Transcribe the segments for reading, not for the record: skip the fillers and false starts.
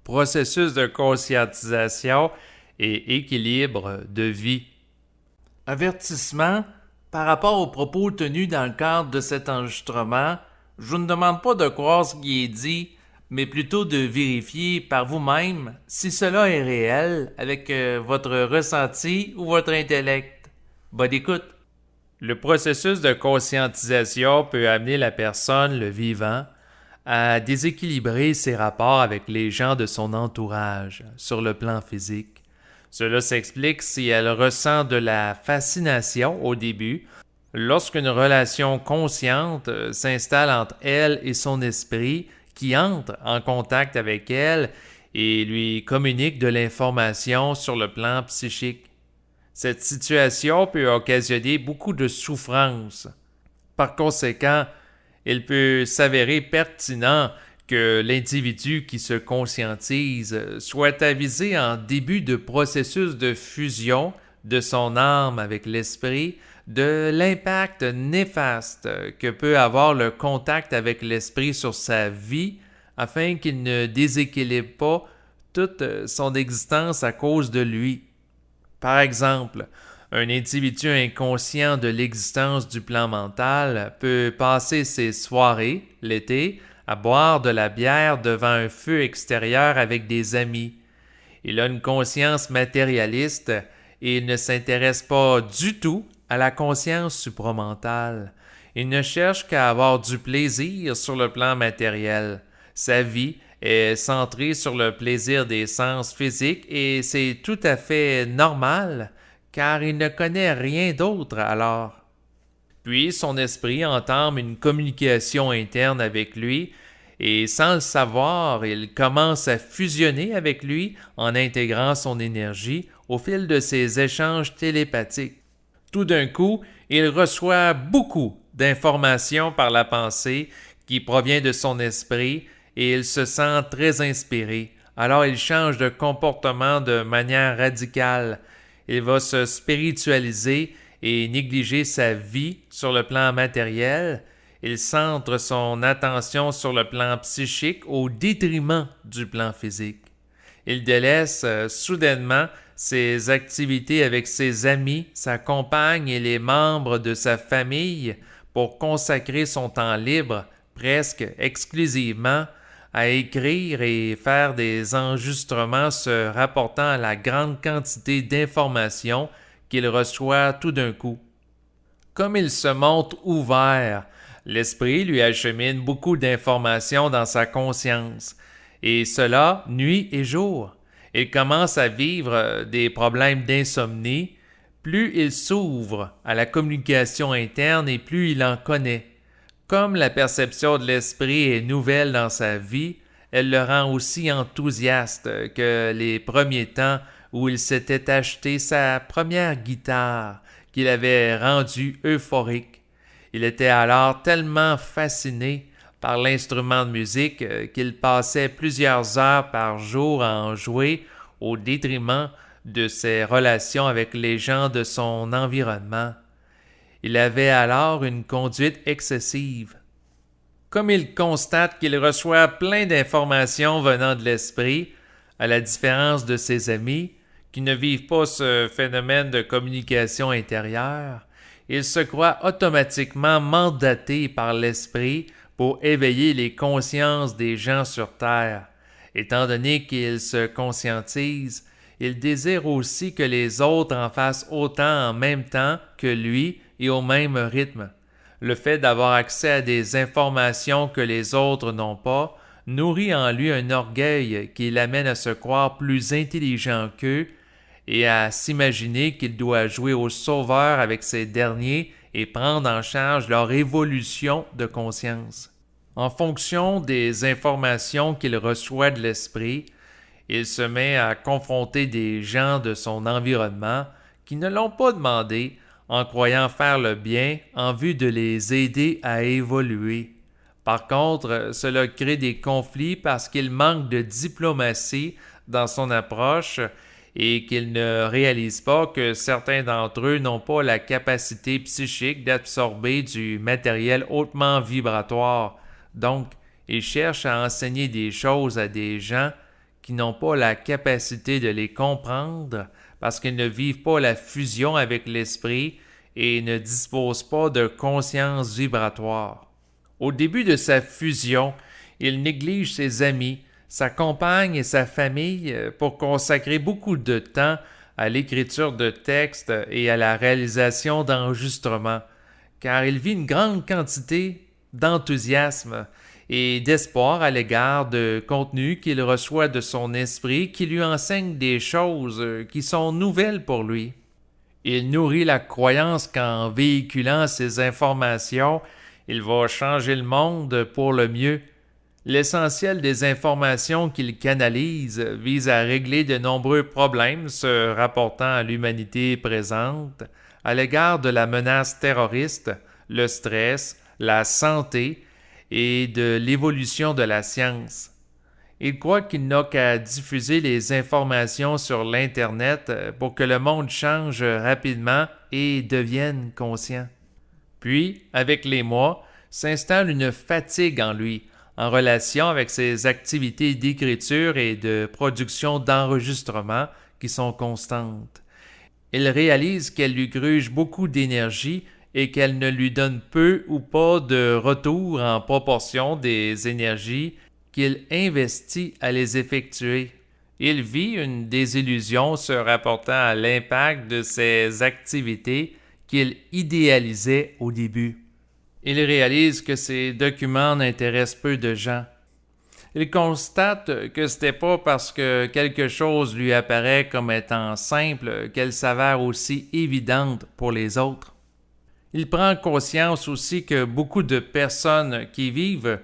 processus de conscientisation et équilibre de vie. Avertissement, par rapport aux propos tenus dans le cadre de cet enregistrement, je vous ne demande pas de croire ce qui est dit, mais plutôt de vérifier par vous-même si cela est réel avec votre ressenti ou votre intellect. Bonne écoute. Le processus de conscientisation peut amener la personne, le vivant, à déséquilibrer ses rapports avec les gens de son entourage sur le plan physique. Cela s'explique si elle ressent de la fascination au début, lorsqu'une relation consciente s'installe entre elle et son esprit qui entre en contact avec elle et lui communique de l'information sur le plan psychique. Cette situation peut occasionner beaucoup de souffrance. Par conséquent, il peut s'avérer pertinent que l'individu qui se conscientise soit avisé en début de processus de fusion de son âme avec l'esprit de l'impact néfaste que peut avoir le contact avec l'esprit sur sa vie afin qu'il ne déséquilibre pas toute son existence à cause de lui. Par exemple, un individu inconscient de l'existence du plan mental peut passer ses soirées, l'été, à boire de la bière devant un feu extérieur avec des amis. Il a une conscience matérialiste et il ne s'intéresse pas du tout à la conscience supramentale. Il ne cherche qu'à avoir du plaisir sur le plan matériel. Sa vie est centrée sur le plaisir des sens physiques et c'est tout à fait normal car il ne connaît rien d'autre alors. Puis son esprit entame une communication interne avec lui et sans le savoir, il commence à fusionner avec lui en intégrant son énergie au fil de ses échanges télépathiques. Tout d'un coup, il reçoit beaucoup d'informations par la pensée qui provient de son esprit et il se sent très inspiré. Alors il change de comportement de manière radicale. Il va se spiritualiser et négliger sa vie sur le plan matériel. Il centre son attention sur le plan psychique au détriment du plan physique. Il délaisse soudainement ses activités avec ses amis, sa compagne et les membres de sa famille pour consacrer son temps libre presque exclusivement à écrire et faire des enregistrements se rapportant à la grande quantité d'informations qu'il reçoit tout d'un coup. Comme il se montre ouvert, l'esprit lui achemine beaucoup d'informations dans sa conscience, et cela nuit et jour. Il commence à vivre des problèmes d'insomnie. Plus il s'ouvre à la communication interne et plus il en connaît. Comme la perception de l'esprit est nouvelle dans sa vie, elle le rend aussi enthousiaste que les premiers temps où il s'était acheté sa première guitare qu'il avait rendue euphorique. Il était alors tellement fasciné par l'instrument de musique qu'il passait plusieurs heures par jour à en jouer au détriment de ses relations avec les gens de son environnement. Il avait alors une conduite excessive. Comme il constate qu'il reçoit plein d'informations venant de l'esprit, à la différence de ses amis, qui ne vivent pas ce phénomène de communication intérieure, il se croit automatiquement mandaté par l'esprit pour éveiller les consciences des gens sur Terre. Étant donné qu'il se conscientise, il désire aussi que les autres en fassent autant en même temps que lui et au même rythme. Le fait d'avoir accès à des informations que les autres n'ont pas nourrit en lui un orgueil qui l'amène à se croire plus intelligent qu'eux et à s'imaginer qu'il doit jouer au sauveur avec ces derniers et prendre en charge leur évolution de conscience. En fonction des informations qu'il reçoit de l'esprit, il se met à confronter des gens de son environnement qui ne l'ont pas demandé en croyant faire le bien en vue de les aider à évoluer. Par contre, cela crée des conflits parce qu'il manque de diplomatie dans son approche et qu'il ne réalise pas que certains d'entre eux n'ont pas la capacité psychique d'absorber du matériel hautement vibratoire. Donc, il cherche à enseigner des choses à des gens qui n'ont pas la capacité de les comprendre parce qu'ils ne vivent pas la fusion avec l'esprit et ne disposent pas de conscience vibratoire. Au début de sa fusion, il néglige ses amis, sa compagne et sa famille pour consacrer beaucoup de temps à l'écriture de textes et à la réalisation d'enregistrements, car il vit une grande quantité d'enthousiasme et d'espoir à l'égard de contenus qu'il reçoit de son esprit qui lui enseigne des choses qui sont nouvelles pour lui. Il nourrit la croyance qu'en véhiculant ces informations, il va changer le monde pour le mieux. L'essentiel des informations qu'il canalise vise à régler de nombreux problèmes se rapportant à l'humanité présente, à l'égard de la menace terroriste, le stress, la santé et de l'évolution de la science. Il croit qu'il n'a qu'à diffuser les informations sur l'Internet pour que le monde change rapidement et devienne conscient. Puis, avec les mois, s'installe une fatigue en lui, en relation avec ses activités d'écriture et de production d'enregistrement qui sont constantes. Il réalise qu'elle lui gruge beaucoup d'énergie et qu'elle ne lui donne peu ou pas de retour en proportion des énergies qu'il investit à les effectuer. Il vit une désillusion se rapportant à l'impact de ses activités qu'il idéalisait au début. Il réalise que ces documents n'intéressent peu de gens. Il constate que ce n'est pas parce que quelque chose lui apparaît comme étant simple qu'elle s'avère aussi évidente pour les autres. Il prend conscience aussi que beaucoup de personnes qui vivent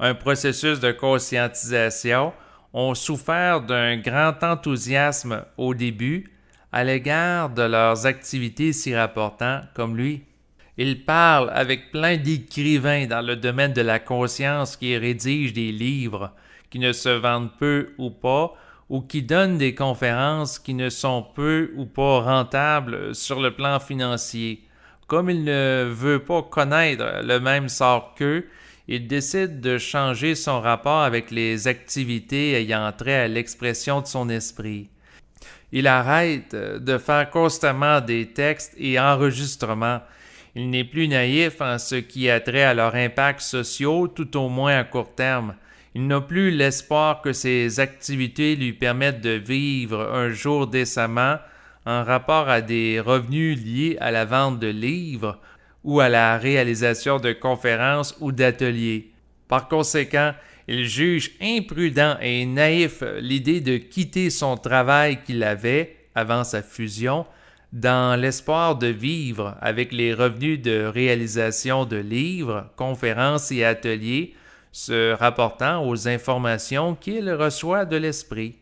un processus de conscientisation ont souffert d'un grand enthousiasme au début à l'égard de leurs activités s'y rapportant comme lui. Il parle avec plein d'écrivains dans le domaine de la conscience qui rédigent des livres qui ne se vendent peu ou pas, ou qui donnent des conférences qui ne sont peu ou pas rentables sur le plan financier. Comme il ne veut pas connaître le même sort qu'eux, il décide de changer son rapport avec les activités ayant trait à l'expression de son esprit. Il arrête de faire constamment des textes et enregistrements. Il n'est plus naïf en ce qui a trait à leurs impacts sociaux, tout au moins à court terme. Il n'a plus l'espoir que ses activités lui permettent de vivre un jour décemment en rapport à des revenus liés à la vente de livres ou à la réalisation de conférences ou d'ateliers. Par conséquent, il juge imprudent et naïf l'idée de quitter son travail qu'il avait avant sa fusion dans l'espoir de vivre avec les revenus de réalisation de livres, conférences et ateliers se rapportant aux informations qu'il reçoit de l'esprit.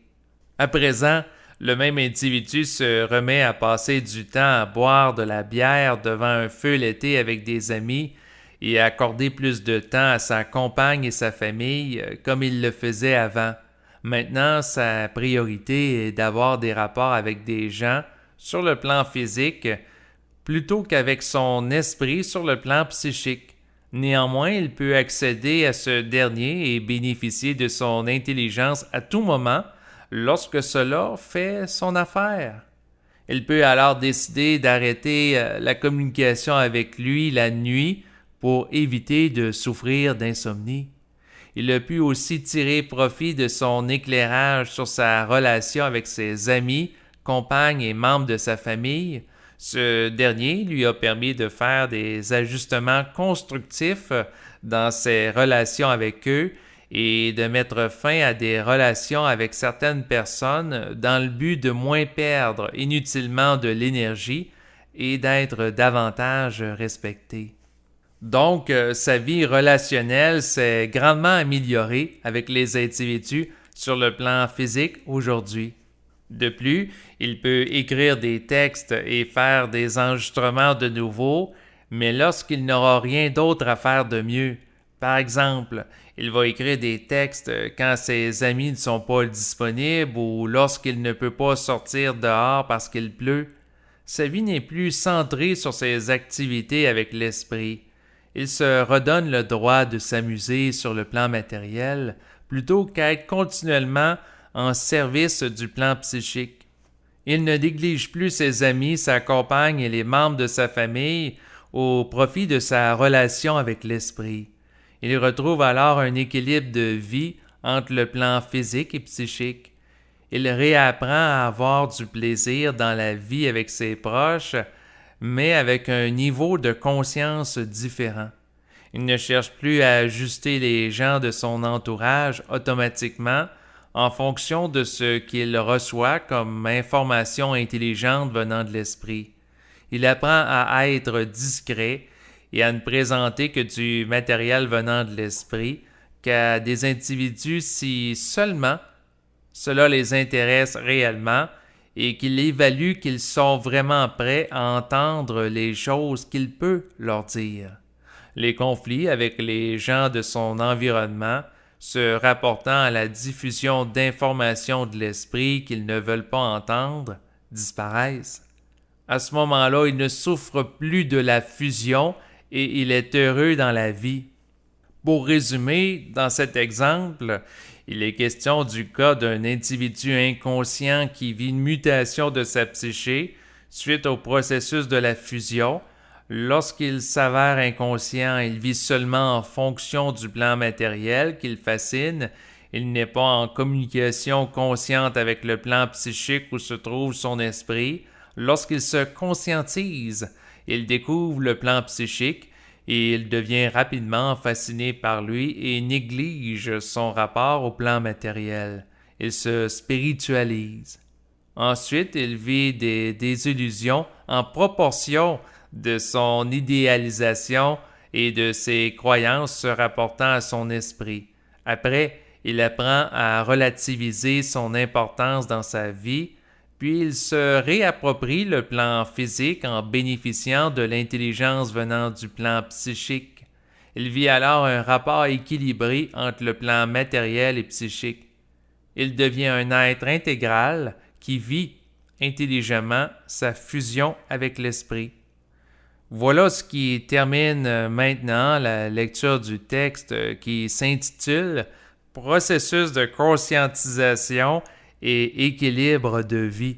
À présent, le même individu se remet à passer du temps à boire de la bière devant un feu l'été avec des amis et à accorder plus de temps à sa compagne et sa famille comme il le faisait avant. Maintenant, sa priorité est d'avoir des rapports avec des gens sur le plan physique plutôt qu'avec son esprit sur le plan psychique. Néanmoins, il peut accéder à ce dernier et bénéficier de son intelligence à tout moment lorsque cela fait son affaire. Il peut alors décider d'arrêter la communication avec lui la nuit pour éviter de souffrir d'insomnie. Il a pu aussi tirer profit de son éclairage sur sa relation avec ses amis, compagnes et membres de sa famille. Ce dernier lui a permis de faire des ajustements constructifs dans ses relations avec eux et de mettre fin à des relations avec certaines personnes dans le but de moins perdre inutilement de l'énergie et d'être davantage respecté. Donc, sa vie relationnelle s'est grandement améliorée avec les individus sur le plan physique aujourd'hui. De plus, il peut écrire des textes et faire des enregistrements de nouveau, mais lorsqu'il n'aura rien d'autre à faire de mieux. Par exemple, il va écrire des textes quand ses amis ne sont pas disponibles ou lorsqu'il ne peut pas sortir dehors parce qu'il pleut. Sa vie n'est plus centrée sur ses activités avec l'esprit. Il se redonne le droit de s'amuser sur le plan matériel plutôt qu'à être continuellement en service du plan psychique. Il ne néglige plus ses amis, sa compagne et les membres de sa famille au profit de sa relation avec l'esprit. Il retrouve alors un équilibre de vie entre le plan physique et psychique. Il réapprend à avoir du plaisir dans la vie avec ses proches, mais avec un niveau de conscience différent. Il ne cherche plus à ajuster les gens de son entourage automatiquement en fonction de ce qu'il reçoit comme information intelligente venant de l'esprit. Il apprend à être discret et à ne présenter que du matériel venant de l'esprit qu'à des individus si seulement cela les intéresse réellement et qu'il évalue qu'ils sont vraiment prêts à entendre les choses qu'il peut leur dire. Les conflits avec les gens de son environnement, se rapportant à la diffusion d'informations de l'esprit qu'ils ne veulent pas entendre, disparaissent. À ce moment-là, il ne souffre plus de la fusion et il est heureux dans la vie. Pour résumer, dans cet exemple, il est question du cas d'un individu inconscient qui vit une mutation de sa psyché suite au processus de la fusion. Lorsqu'il s'avère inconscient, il vit seulement en fonction du plan matériel qu'il fascine. Il n'est pas en communication consciente avec le plan psychique où se trouve son esprit. Lorsqu'il se conscientise, il découvre le plan psychique et il devient rapidement fasciné par lui et néglige son rapport au plan matériel. Il se spiritualise. Ensuite, il vit des désillusions en proportion de son idéalisation et de ses croyances se rapportant à son esprit. Après, il apprend à relativiser son importance dans sa vie, puis il se réapproprie le plan physique en bénéficiant de l'intelligence venant du plan psychique. Il vit alors un rapport équilibré entre le plan matériel et psychique. Il devient un être intégral qui vit intelligemment sa fusion avec l'esprit. Voilà ce qui termine maintenant la lecture du texte qui s'intitule « Processus de conscientisation et équilibre de vie ».